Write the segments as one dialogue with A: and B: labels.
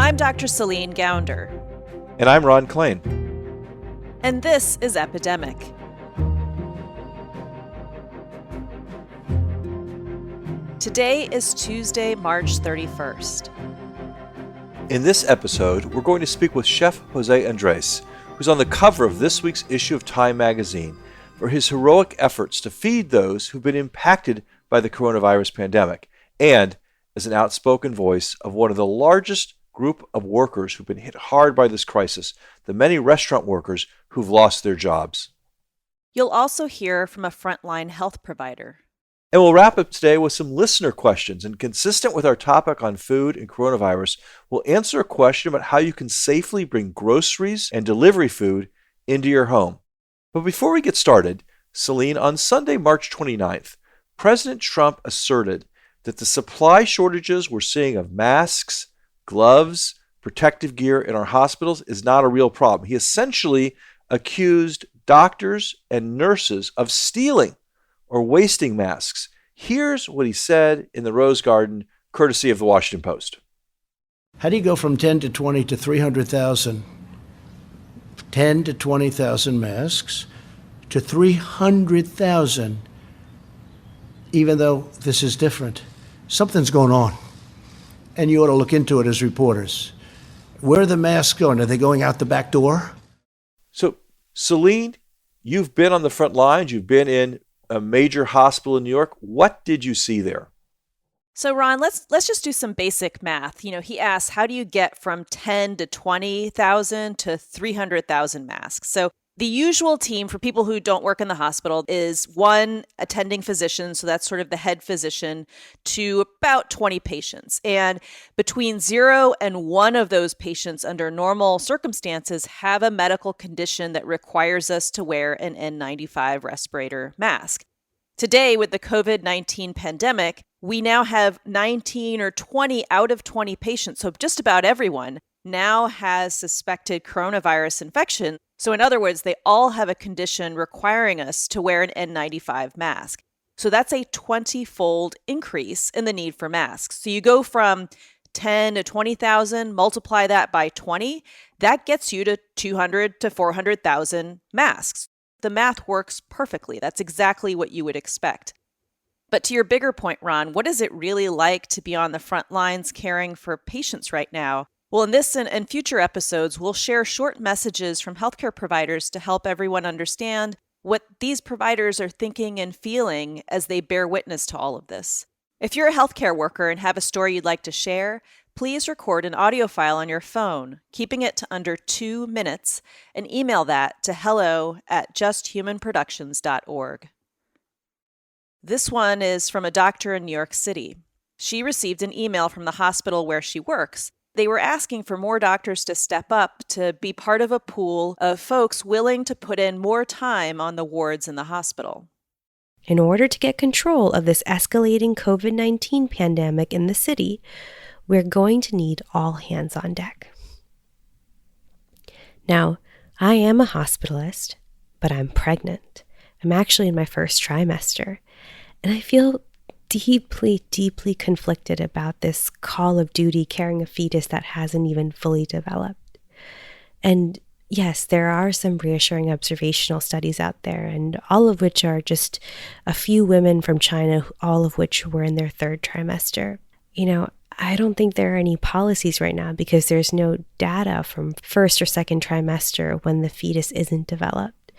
A: I'm Dr. Celine Gounder.
B: And I'm Ron Klain.
A: And this is Epidemic. Today is Tuesday, March 31st.
B: In this episode, we're going to speak with Chef José Andrés, who's on the cover of this week's issue of Time magazine for his heroic efforts to feed those who've been impacted by the coronavirus pandemic, and as an outspoken voice of one of the largest group of workers who've been hit hard by this crisis, the many restaurant workers who've lost their jobs.
A: You'll also hear from a frontline health provider.
B: And we'll wrap up today with some listener questions. And consistent with our topic on food and coronavirus, we'll answer a question about how you can safely bring groceries and delivery food into your home. But before we get started, Celine, on Sunday, March 29th, President Trump asserted that the supply shortages we're seeing of masks, gloves, protective gear in our hospitals is not a real problem. He essentially accused doctors and nurses of stealing or wasting masks. Here's what he said in the Rose Garden, courtesy of the Washington Post.
C: How do you go from 10 to 20 to 300,000, 10 to 20,000 masks to 300,000, even though this is different? Something's going on, and you ought to look into it as reporters. Where are the masks going? Are they going out the back door?
B: So, Celine, you've been on the front lines. You've been in a major hospital in New York. What did you see there?
A: So, Ron, let's just do some basic math. He asked, how do you get from 10 to 20,000 to 300,000 masks? So the usual team for people who don't work in the hospital is one attending physician, so that's sort of the head physician, to about 20 patients. And between 0 and 1 of those patients under normal circumstances have a medical condition that requires us to wear an N95 respirator mask. Today, with the COVID-19 pandemic, we now have 19 or 20 out of 20 patients, so just about everyone now has suspected coronavirus infection. So in other words, they all have a condition requiring us to wear an N95 mask. So that's a 20-fold increase in the need for masks. So you go from 10 to 20,000, multiply that by 20, that gets you to 200 to 400,000 masks. The math works perfectly. That's exactly what you would expect. But to your bigger point, Ron, what is it really like to be on the front lines caring for patients right now? Well, in this and future episodes, we'll share short messages from healthcare providers to help everyone understand what these providers are thinking and feeling as they bear witness to all of this. If you're a healthcare worker and have a story you'd like to share, please record an audio file on your phone, keeping it to under 2 minutes, and email that to hello@justhumanproductions.org. This one is from a doctor in New York City. She received an email from the hospital where she works. They were asking for more doctors to step up to be part of a pool of folks willing to put in more time on the wards in the hospital.
D: In order to get control of this escalating COVID-19 pandemic in the city, we're going to need all hands on deck. Now, I am a hospitalist, but I'm pregnant. I'm actually in my first trimester, and I feel deeply, deeply conflicted about this call of duty carrying a fetus that hasn't even fully developed. And yes, there are some reassuring observational studies out there, and all of which are just a few women from China, all of which were in their 3rd trimester. I don't think there are any policies right now because there's no data from 1st or 2nd trimester when the fetus isn't developed.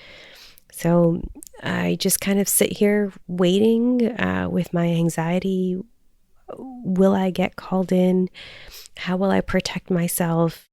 D: So I just kind of sit here waiting with my anxiety. Will I get called in? How will I protect myself?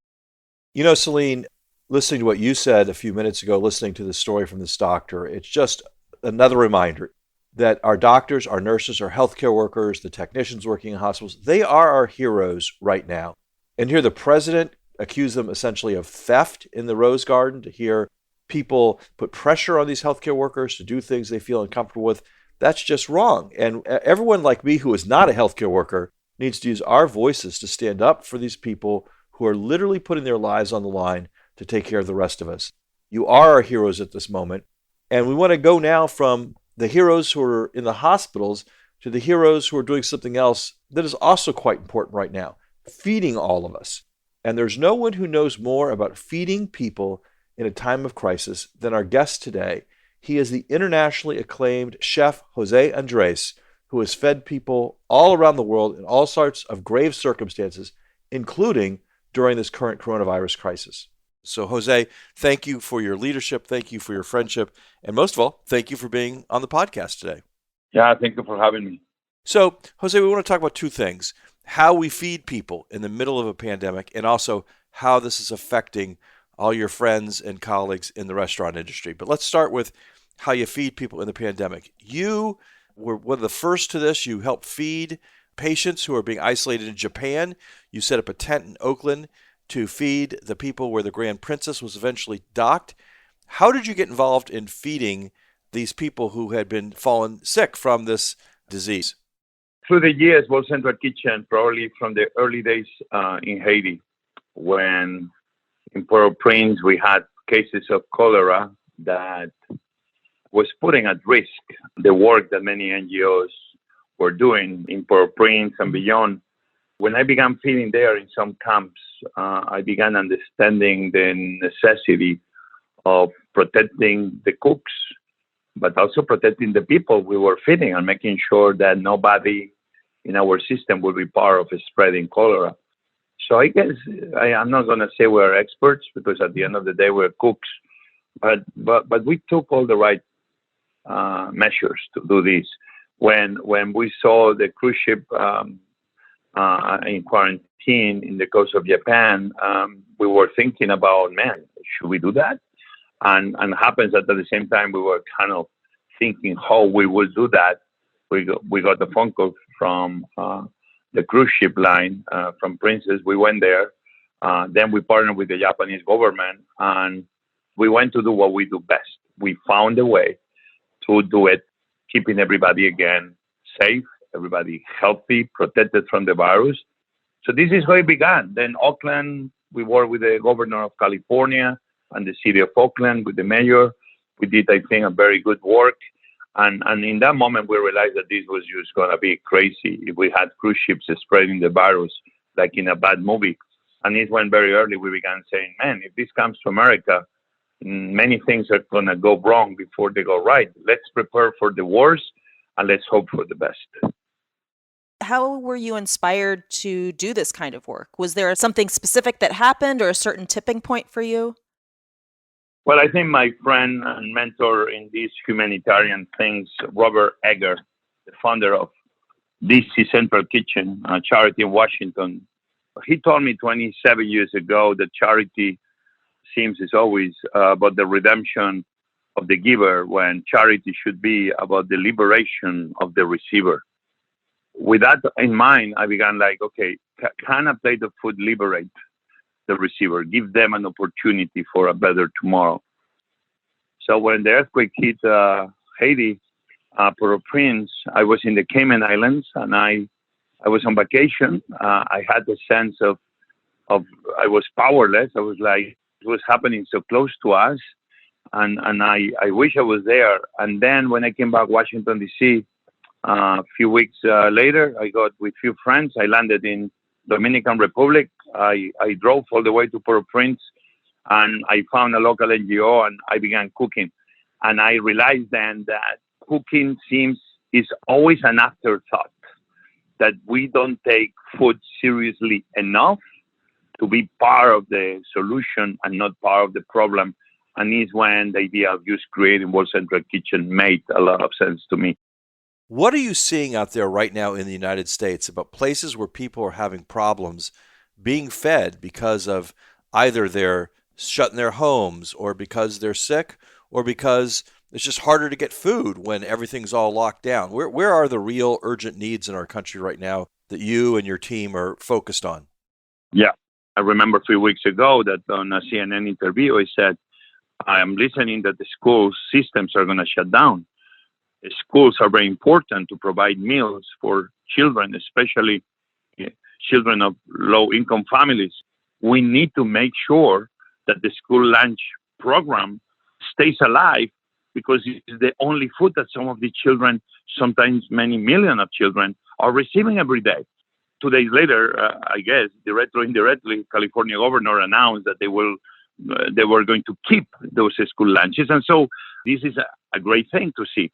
B: Celine, listening to what you said a few minutes ago, listening to the story from this doctor, it's just another reminder that our doctors, our nurses, our healthcare workers, the technicians working in hospitals, they are our heroes right now. And here the president accused them essentially of theft in the Rose Garden, to hear people put pressure on these healthcare workers to do things they feel uncomfortable with. That's just wrong. And everyone like me who is not a healthcare worker needs to use our voices to stand up for these people who are literally putting their lives on the line to take care of the rest of us. You are our heroes at this moment. And we want to go now from the heroes who are in the hospitals to the heroes who are doing something else that is also quite important right now, feeding all of us. And there's no one who knows more about feeding people in a time of crisis than our guest today. He is the internationally acclaimed chef José Andrés, who has fed people all around the world in all sorts of grave circumstances, including during this current coronavirus crisis. So, José, thank you for your leadership. Thank you for your friendship. And most of all, thank you for being on the podcast today.
E: Yeah, thank you for having me.
B: So, José, we want to talk about two things: how we feed people in the middle of a pandemic, and also how this is affecting all your friends and colleagues in the restaurant industry. But let's start with how you feed people in the pandemic. You were one of the first to this. You helped feed patients who are being isolated in Japan. You set up a tent in Oakland to feed the people where the Grand Princess was eventually docked. How did you get involved in feeding these people who had been fallen sick from this disease?
E: Through the years, World Central Kitchen, probably from the early days in Haiti, when in Port-au-Prince we had cases of cholera that was putting at risk the work that many NGOs were doing in Port-au-Prince and beyond. When I began feeding there in some camps, I began understanding the necessity of protecting the cooks, but also protecting the people we were feeding and making sure that nobody in our system would be part of spreading cholera. So I guess I'm not going to say we're experts, because at the end of the day we're cooks, but we took all the right measures to do this. When we saw the cruise ship in quarantine in the coast of Japan, we were thinking about, man, should we do that? And happens that at the same time we were kind of thinking how we would do that. We got the phone call from the cruise ship line from Princess. We went there. Then we partnered with the Japanese government, and we went to do what we do best. We found a way to do it, keeping everybody again safe, everybody healthy, protected from the virus. So this is how it began. Then Oakland, we worked with the governor of California and the city of Oakland, with the mayor. We did, I think, a very good work. And in that moment, we realized that this was just going to be crazy if we had cruise ships spreading the virus like in a bad movie. And it went very early. We began saying, man, if this comes to America, many things are going to go wrong before they go right. Let's prepare for the worst and let's hope for the best.
A: How were you inspired to do this kind of work? Was there something specific that happened or a certain tipping point for you?
E: Well, I think my friend and mentor in these humanitarian things, Robert Egger, the founder of DC Central Kitchen, a charity in Washington, he told me 27 years ago that charity seems is always about the redemption of the giver, when charity should be about the liberation of the receiver. With that in mind, I began like, okay, can a plate of food liberate the receiver, give them an opportunity for a better tomorrow? So when the earthquake hit Haiti, Port-au-Prince, I was in the Cayman Islands, and I was on vacation. I had the sense of I was powerless. I was like, it was happening so close to us, and I wish I was there. And then when I came back Washington, D.C., a few weeks later, I got with few friends. I landed in Dominican Republic. I drove all the way to Port-au-Prince, and I found a local NGO, and I began cooking. And I realized then that cooking is always an afterthought, that we don't take food seriously enough to be part of the solution and not part of the problem. And it's when the idea of just creating World Central Kitchen made a lot of sense to me.
B: What are you seeing out there right now in the United States about places where people are having problems being fed because of either they're shut in their homes, or because they're sick, or because it's just harder to get food when everything's all locked down? Where are the real urgent needs in our country right now that you and your team are focused on?
E: Yeah. I remember a few weeks ago that on a CNN interview, I said, I am listening that the school systems are going to shut down. The schools are very important to provide meals for children, especially children of low-income families. We need to make sure that the school lunch program stays alive, because it's the only food that some of the children, sometimes many millions of children, are receiving every day. 2 days later, I guess, directly or indirectly, California governor announced that they were going to keep those school lunches. And so this is a great thing to see.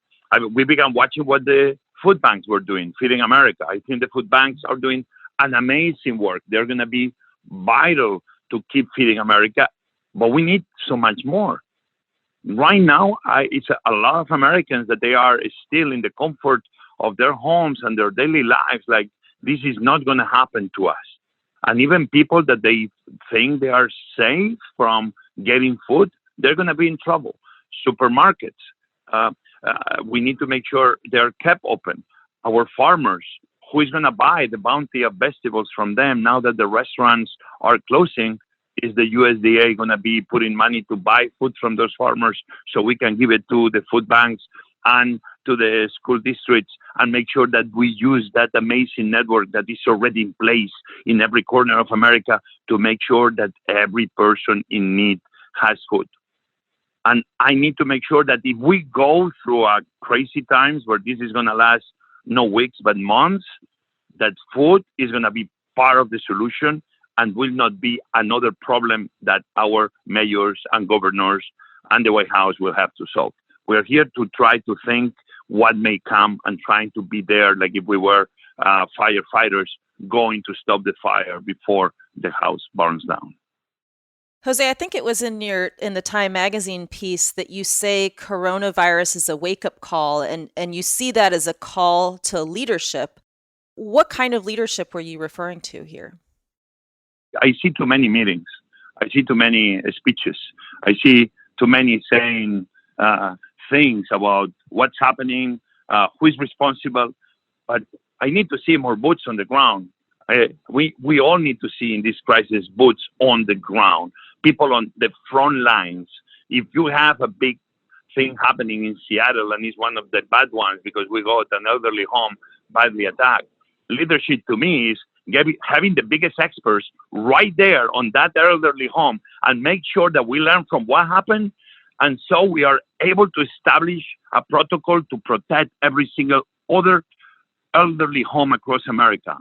E: We began watching what the food banks were doing, Feeding America. I think the food banks are doing an amazing work. They're going to be vital to keep Feeding America, but we need so much more. Right now, it's a lot of Americans that they are still in the comfort of their homes and their daily lives. Like, this is not going to happen to us. And even people that they think they are safe from getting food, they're going to be in trouble. Supermarkets, we need to make sure they're kept open. Our farmers, who is going to buy the bounty of vegetables from them now that the restaurants are closing? Is the USDA going to be putting money to buy food from those farmers so we can give it to the food banks and to the school districts and make sure that we use that amazing network that is already in place in every corner of America to make sure that every person in need has food? And I need to make sure that if we go through crazy times where this is going to last no weeks but months, that food is going to be part of the solution and will not be another problem that our mayors and governors and the White House will have to solve. We're here to try to think what may come and trying to be there like if we were firefighters going to stop the fire before the house burns down.
A: Jose, I think it was in the Time magazine piece that you say coronavirus is a wake-up call, and you see that as a call to leadership. What kind of leadership were you referring to here?
E: I see too many meetings. I see too many speeches. I see too many saying things about what's happening, who is responsible. But I need to see more boots on the ground. We all need to see in this crisis boots on the ground, people on the front lines. If you have a big thing happening in Seattle, and it's one of the bad ones because we got an elderly home badly attacked, leadership to me is having the biggest experts right there on that elderly home and make sure that we learn from what happened. And so we are able to establish a protocol to protect every single other elderly home across America.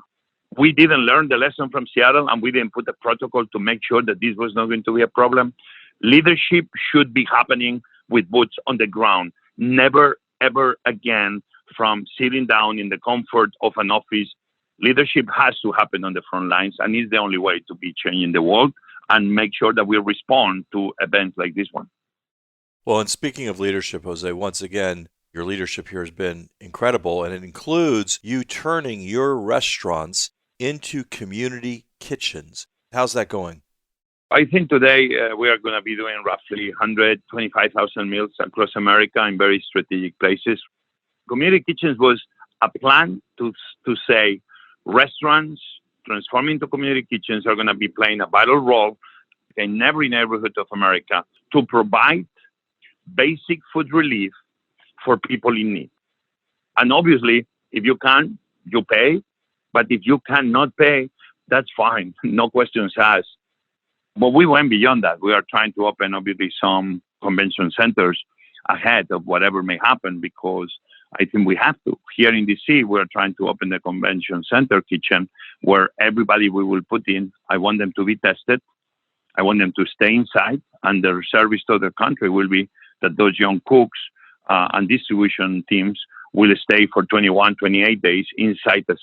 E: We didn't learn the lesson from Seattle, and we didn't put a protocol to make sure that this was not going to be a problem. Leadership should be happening with boots on the ground. Never, ever again from sitting down in the comfort of an office. Leadership has to happen on the front lines, and it's the only way to be changing the world and make sure that we respond to events like this one.
B: Well, and speaking of leadership, Jose, once again, your leadership here has been incredible, and it includes you turning your restaurants into community kitchens. How's that going?
E: I think today we are going to be doing roughly 125,000 meals across America in very strategic places. Community kitchens was a plan to say restaurants transforming into community kitchens are going to be playing a vital role in every neighborhood of America to provide basic food relief for people in need. And obviously, if you can, you pay. But if you cannot pay, that's fine. No questions asked. But we went beyond that. We are trying to open, obviously, some convention centers ahead of whatever may happen because I think we have to. Here in D.C., we're trying to open the convention center kitchen where everybody we will put in, I want them to be tested. I want them to stay inside. And their service to the country will be that those young cooks and distribution teams will stay for 21, 28 days inside a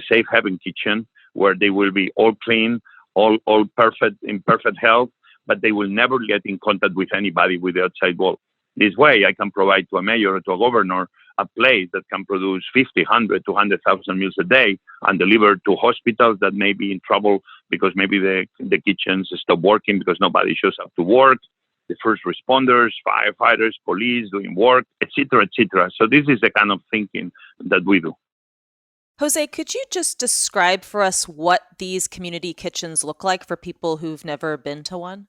E: safe haven kitchen where they will be all clean, all perfect, in perfect health, but they will never get in contact with anybody with the outside world. This way, I can provide to a mayor or to a governor a place that can produce 50, 100, 200,000 meals a day and deliver to hospitals that may be in trouble because maybe the kitchens stop working because nobody shows up to work, the first responders, firefighters, police doing work, etc., etc. So this is the kind of thinking that we do.
A: Jose, could you just describe for us what these community kitchens look like for people who've never been to one?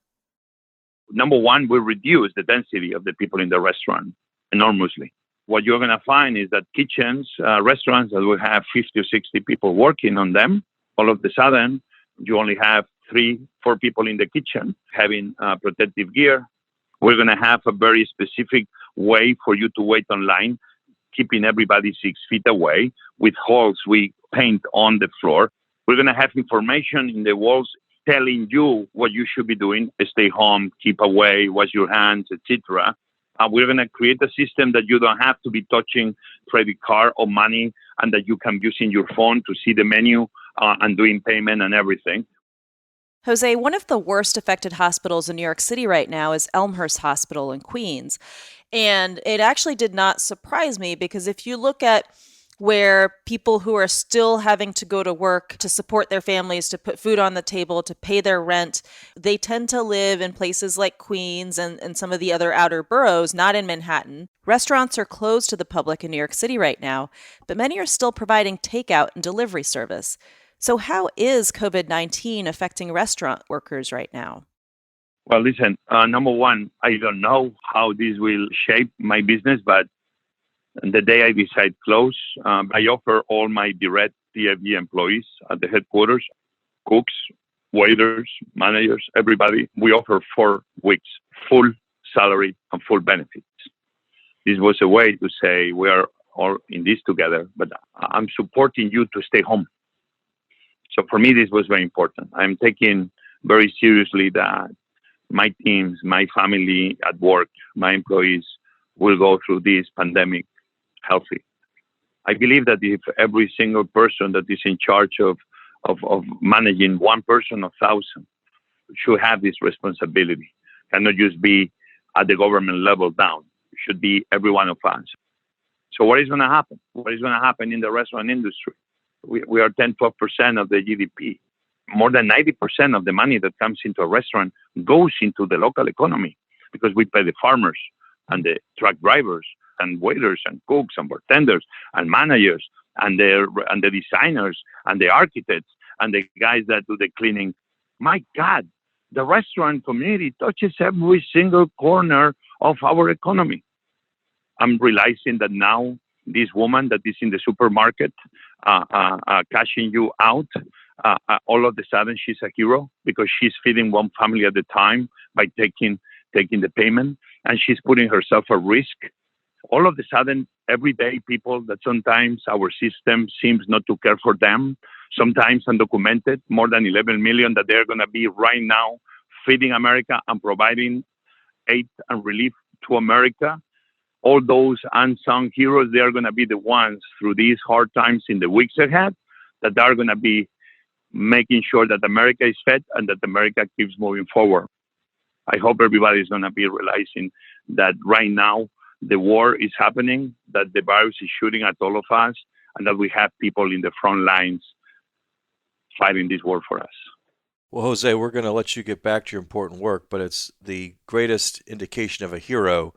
E: Number one, we reduce the density of the people in the restaurant enormously. What you're going to find is that kitchens, restaurants that will have 50 or 60 people working on them, all of a sudden, you only have 3-4 people in the kitchen having protective gear. We're going to have a very specific way for you to wait online, keeping everybody 6 feet away. with holes we paint on the floor. We're going to have information in the walls telling you what you should be doing. Stay home, keep away, wash your hands, etc. We're going to create a system that you don't have to be touching credit card or money, and that you can use in your phone to see the menu and doing payment and everything.
A: Jose, one of the worst affected hospitals in New York City right now is Elmhurst Hospital in Queens. And it actually did not surprise me, because if you look at where people who are still having to go to work to support their families, to put food on the table, to pay their rent, they tend to live in places like Queens and some of the other outer boroughs, not in Manhattan. Restaurants are closed to the public in New York City right now, but many are still providing takeout and delivery service. So how is COVID-19 affecting restaurant workers right now?
E: Well, listen, number one, I don't know how this will shape my business, but the day I decide close, I offer all my direct TFG employees at the headquarters, cooks, waiters, managers, everybody, we offer 4 weeks, full salary and full benefits. This was a way to say we are all in this together, but I'm supporting you to stay home. So for me, this was very important. I'm taking very seriously that my teams, my family at work, my employees will go through this pandemic healthy. I believe that if every single person that is in charge of managing one person or 1,000 should have this responsibility, cannot just be at the government level down. It should be every one of us. So what is going to happen? What is going to happen in the restaurant industry? We are 10, 12% of the GDP. More than 90% of the money that comes into a restaurant goes into the local economy, because we pay the farmers and the truck drivers and waiters and cooks and bartenders and managers and the designers and the architects and the guys that do the cleaning. My God, the restaurant community touches every single corner of our economy. I'm realizing that now this woman that is in the supermarket cashing you out, all of a sudden she's a hero, because she's feeding one family at a time by taking the payment, and she's putting herself at risk. All of a sudden, everyday people that sometimes our system seems not to care for them, sometimes undocumented, more than 11 million that they're going to be right now feeding America and providing aid and relief to America. All those unsung heroes, they are going to be the ones through these hard times in the weeks ahead that are going to be making sure that America is fed and that America keeps moving forward. I hope everybody is going to be realizing that right now the war is happening, that the virus is shooting at all of us, and that we have people in the front lines fighting this war for us.
B: Well, Jose, we're going to let you get back to your important work, but it's the greatest indication of a hero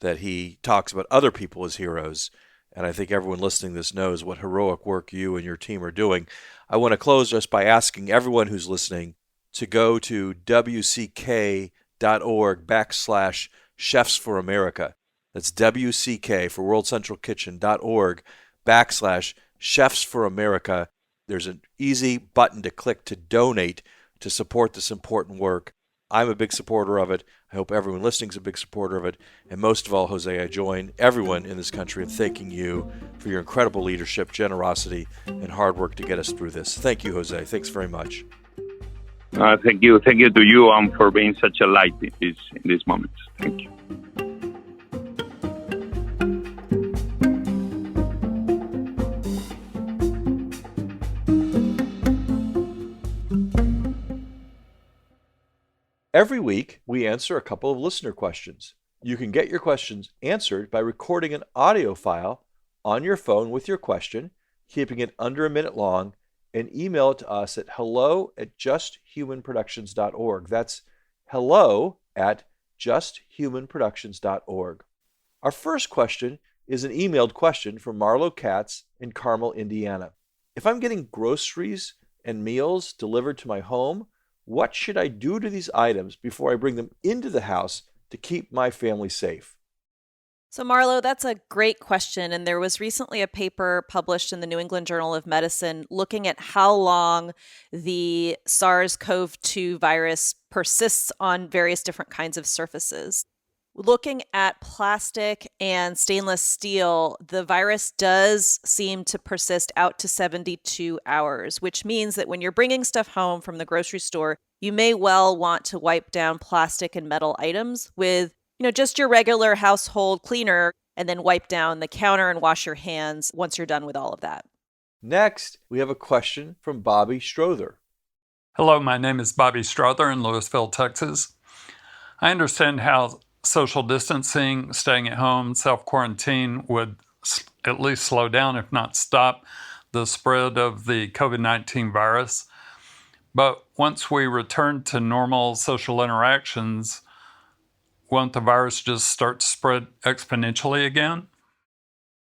B: that he talks about other people as heroes. And I think everyone listening to this knows what heroic work you and your team are doing. I want to close just by asking everyone who's listening to go to wck.org/Chefs for America. That's WCK for worldcentralkitchen.org/Chefs for America. There's an easy button to click to donate to support this important work. I'm a big supporter of it. I hope everyone listening is a big supporter of it. And most of all, Jose, I join everyone in this country in thanking you for your incredible leadership, generosity, and hard work to get us through this. Thank you, Jose. Thanks very much.
E: Thank you. Thank you to you for being such a light in these moments. Thank you.
B: Every week, we answer a couple of listener questions. You can get your questions answered by recording an audio file on your phone with your question, keeping it under a minute long, and email it to us at hello@justhumanproductions.org. That's hello@justhumanproductions.org. Our first question is an emailed question from Marlo Katz in Carmel, Indiana. If I'm getting groceries and meals delivered to my home, what should I do to these items before I bring them into the house to keep my family safe?
A: So, Marlo, that's a great question. And there was recently a paper published in the New England Journal of Medicine looking at how long the SARS-CoV-2 virus persists on various different kinds of surfaces. Looking at plastic and stainless steel, the virus does seem to persist out to 72 hours, which means that when you're bringing stuff home from the grocery store, you may well want to wipe down plastic and metal items with, just your regular household cleaner, and then wipe down the counter and wash your hands once you're done with all of that.
B: Next, we have a question from Bobby Strother.
F: Hello, my name is Bobby Strother in Louisville, Texas. I understand how social distancing, staying at home, self-quarantine would at least slow down, if not stop, the spread of the COVID-19 virus. But once we return to normal social interactions, won't the virus just start to spread exponentially again?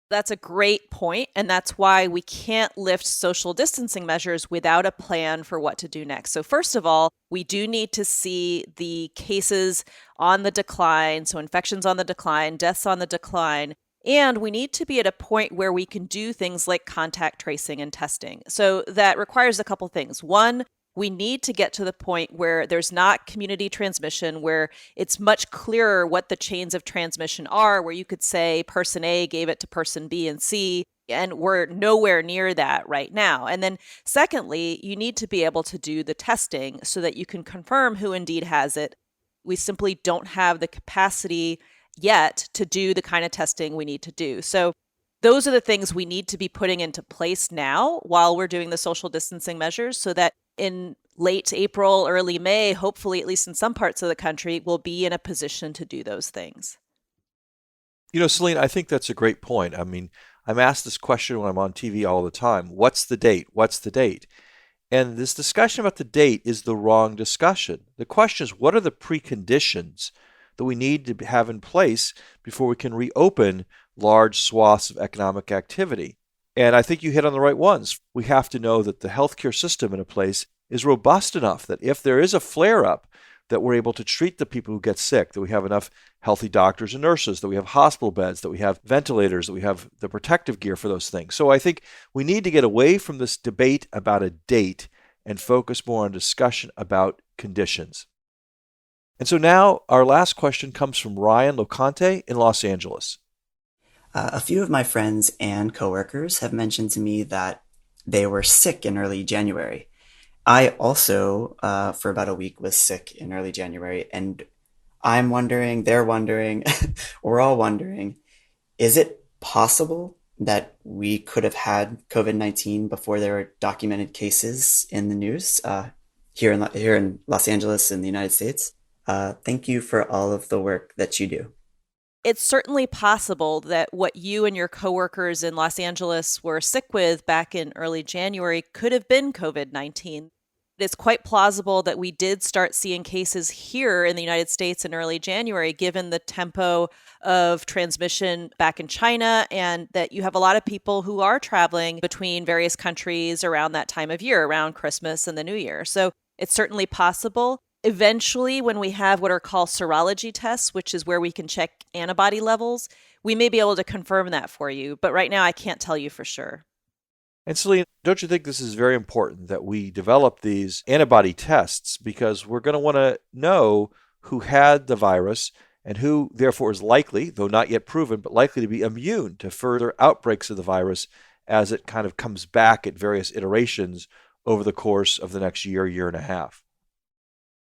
A: That's a great point, and that's why we can't lift social distancing measures without a plan for what to do next. So first of all, we do need to see the cases on the decline, so infections on the decline, deaths on the decline, and we need to be at a point where we can do things like contact tracing and testing. So that requires a couple things. One, we need to get to the point where there's not community transmission, where it's much clearer what the chains of transmission are, where you could say person A gave it to person B and C, and we're nowhere near that right now. And then secondly, you need to be able to do the testing so that you can confirm who indeed has it. We simply don't have the capacity yet to do the kind of testing we need to do. So those are the things we need to be putting into place now while we're doing the social distancing measures, so that in late April, early May, hopefully, at least in some parts of the country, we'll be in a position to do those things.
B: Celine, I think that's a great point. I mean, I'm asked this question when I'm on TV all the time. What's the date? What's the date? And this discussion about the date is the wrong discussion. The question is, what are the preconditions that we need to have in place before we can reopen large swaths of economic activity? And I think you hit on the right ones. We have to know that the healthcare system in a place is robust enough that if there is a flare-up, that we're able to treat the people who get sick, that we have enough healthy doctors and nurses, that we have hospital beds, that we have ventilators, that we have the protective gear for those things. So I think we need to get away from this debate about a date and focus more on discussion about conditions. And so now our last question comes from Ryan Locante in Los Angeles.
G: A few of my friends and coworkers have mentioned to me that they were sick in early January. I also, for about a week, was sick in early January, and I'm wondering, they're wondering, we're all wondering, is it possible that we could have had COVID-19 before there were documented cases in the news here in Los Angeles in the United States? Thank you for all of the work that you do.
A: It's certainly possible that what you and your coworkers in Los Angeles were sick with back in early January could have been COVID-19. It's quite plausible that we did start seeing cases here in the United States in early January, given the tempo of transmission back in China, and that you have a lot of people who are traveling between various countries around that time of year, around Christmas and the New Year. So it's certainly possible. Eventually, when we have what are called serology tests, which is where we can check antibody levels, we may be able to confirm that for you. But right now, I can't tell you for sure.
B: And Celine, don't you think this is very important that we develop these antibody tests, because we're going to want to know who had the virus and who therefore is likely, though not yet proven, but likely to be immune to further outbreaks of the virus as it kind of comes back at various iterations over the course of the next year, year and a half.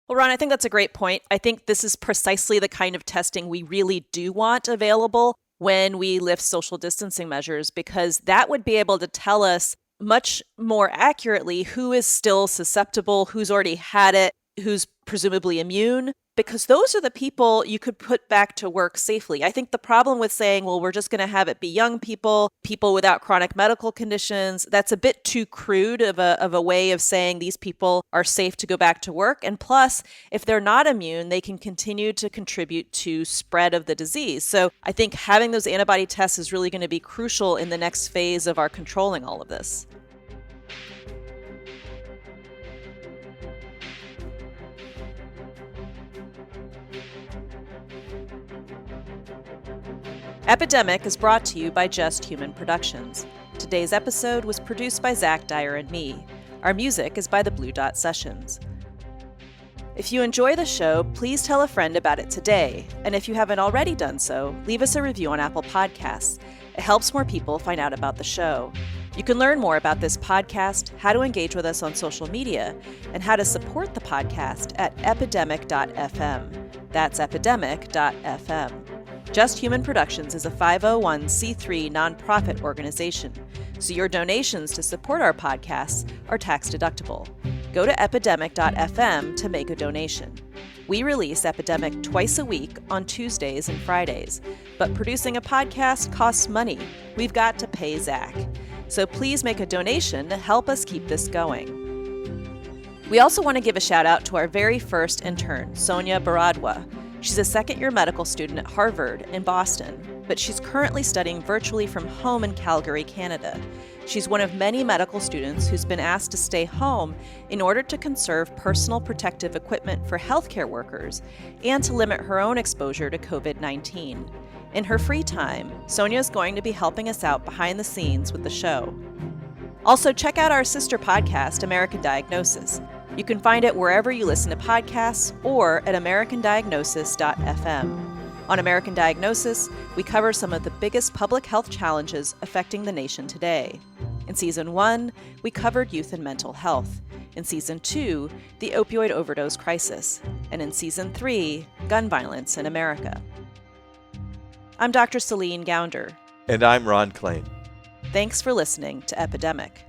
A: Well, Ron, I think that's a great point. I think this is precisely the kind of testing we really do want available when we lift social distancing measures, because that would be able to tell us much more accurately who is still susceptible, who's already had it, who's presumably immune, because those are the people you could put back to work safely. I think the problem with saying, well, we're just going to have it be young people, people without chronic medical conditions, that's a bit too crude of a way of saying these people are safe to go back to work. And plus, if they're not immune, they can continue to contribute to spread of the disease. So I think having those antibody tests is really going to be crucial in the next phase of our controlling all of this. Epidemic is brought to you by Just Human Productions. Today's episode was produced by Zach Dyer and me. Our music is by the Blue Dot Sessions. If you enjoy the show, please tell a friend about it today. And if you haven't already done so, leave us a review on Apple Podcasts. It helps more people find out about the show. You can learn more about this podcast, how to engage with us on social media, and how to support the podcast at epidemic.fm. That's epidemic.fm. Just Human Productions is a 501c3 nonprofit organization, so your donations to support our podcasts are tax deductible. Go to epidemic.fm to make a donation. We release Epidemic twice a week on Tuesdays and Fridays, but producing a podcast costs money. We've got to pay Zach. So please make a donation to help us keep this going. We also want to give a shout out to our very first intern, Sonia Baradwa. She's a second-year medical student at Harvard in Boston, but she's currently studying virtually from home in Calgary, Canada. She's one of many medical students who's been asked to stay home in order to conserve personal protective equipment for healthcare workers and to limit her own exposure to COVID-19. In her free time, Sonia is going to be helping us out behind the scenes with the show. Also, check out our sister podcast, American Diagnosis. You can find it wherever you listen to podcasts or at americandiagnosis.fm. On American Diagnosis, we cover some of the biggest public health challenges affecting the nation today. In Season 1, we covered youth and mental health. In Season 2, the opioid overdose crisis. And in Season 3, gun violence in America. I'm Dr. Celine Gounder.
B: And I'm Ron Klain.
A: Thanks for listening to Epidemic.